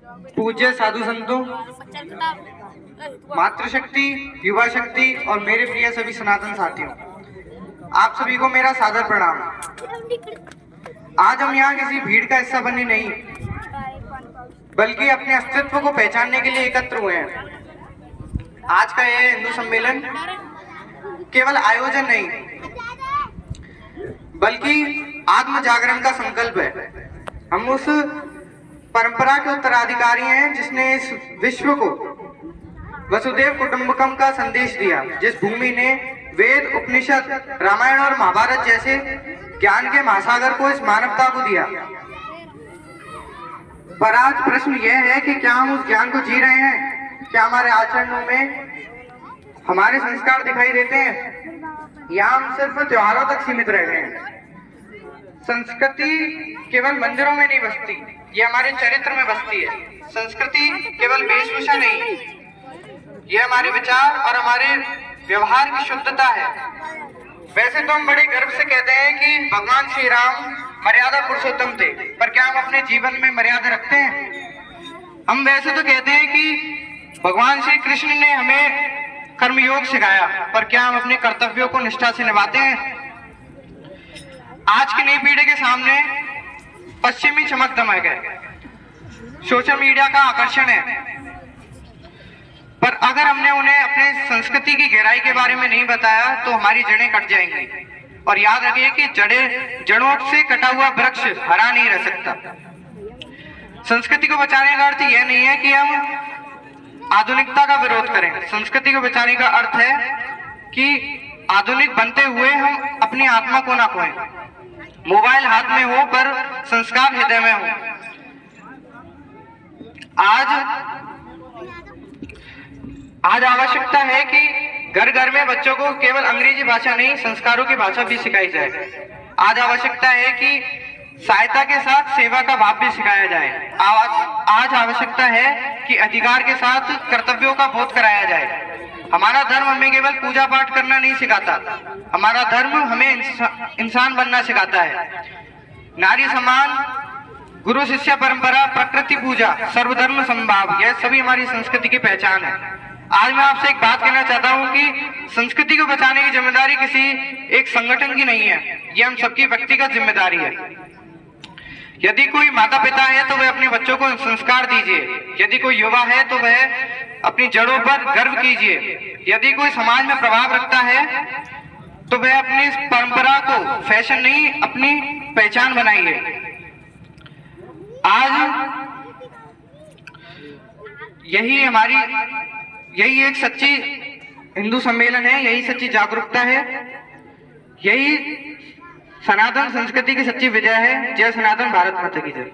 पूज्य साधु संतों, मातृशक्ति, युवा शक्ति और मेरे प्रिय सभी सनातन साथियों, आप सभी को मेरा सादर प्रणाम। आज हम यहाँ किसी भीड़ का हिस्सा बनने नहीं, बल्कि अपने अस्तित्व को पहचानने के लिए एकत्र हुए हैं। आज का यह हिंदू सम्मेलन केवल आयोजन नहीं, बल्कि आत्म जागरण का संकल्प है। हम उस परंपरा के उत्तराधिकारी हैं जिसने इस विश्व को वसुदेव कुटुंबकम का संदेश दिया, जिस भूमि ने वेद, उपनिषद, रामायण और महाभारत जैसे ज्ञान के महासागर को इस मानवता को दिया। पर आज प्रश्न यह है कि क्या हम उस ज्ञान को जी रहे हैं? क्या हमारे आचरणों में हमारे संस्कार दिखाई देते हैं, या हम सिर्फ त्योहारों तक सीमित रह गए हैं? संस्कृति केवल मंदिरों में नहीं बसती, ये हमारे चरित्र में बसती है। संस्कृति केवल वेशभूषा नहीं, ये हमारे विचार और हमारे व्यवहार की शुद्धता है। वैसे तो हम बड़े गर्व से कहते हैं कि भगवान श्री राम मर्यादा पुरुषोत्तम थे, पर क्या हम अपने जीवन में मर्यादा रखते हैं? हम वैसे तो कहते हैं कि भगवान श्री कृष्ण ने हमें कर्मयोग सिखाया, पर क्या हम अपने कर्तव्यों को निष्ठा से निभाते हैं? आज की नई पीढ़ी के सामने पश्चिमी चमक दमक है, सोशल मीडिया का आकर्षण है, पर अगर हमने उन्हें अपने संस्कृति की गहराई के बारे में नहीं बताया तो हमारी जड़ें कट जाएंगी। और याद रखिए कि जड़ों से कटा हुआ वृक्ष हरा नहीं रह सकता। संस्कृति को बचाने का अर्थ यह नहीं है कि हम आधुनिकता का विरोध करें। संस्कृति को bचाने का अर्थ है कि आधुनिक बनते हुए हम अपनी आत्मा को ना खोएं। मोबाइल हाथ में हो पर संस्कार हृदय में हो। आज आवश्यकता है कि घर घर में बच्चों को केवल अंग्रेजी भाषा नहीं, संस्कारों की भाषा भी सिखाई जाए। आज आवश्यकता है कि सहायता के साथ सेवा का भाव भी सिखाया जाए। आज आवश्यकता है कि अधिकार के साथ कर्तव्यों का बोध कराया जाए। हमारा धर्म हमें केवल पूजा पाठ करना नहीं सिखाता, हमारा धर्म हमें इंसान बनना सिखाता है। नारी सम्मान, गुरु शिष्य परंपरा, प्रकृति पूजा, सर्वधर्म समभाव, यह सभी हमारी संस्कृति की पहचान है। आज मैं आपसे एक बात कहना चाहता हूं कि संस्कृति को बचाने की जिम्मेदारी किसी एक संगठन की नहीं है, यह हम सबकी व्यक्तिगत जिम्मेदारी है। यदि कोई माता पिता है तो वह अपने बच्चों को संस्कार दीजिए। यदि कोई युवा है तो वह अपनी जड़ों पर गर्व कीजिए। यदि कोई समाज में प्रभाव रखता है तो वह अपनी इस परंपरा को फैशन नहीं, अपनी पहचान बनाइए। आज यही एक सच्ची हिंदू सम्मेलन है, यही सच्ची जागरूकता है, यही सनातन संस्कृति की सच्ची विजय है। जय सनातन, भारत माता की जय।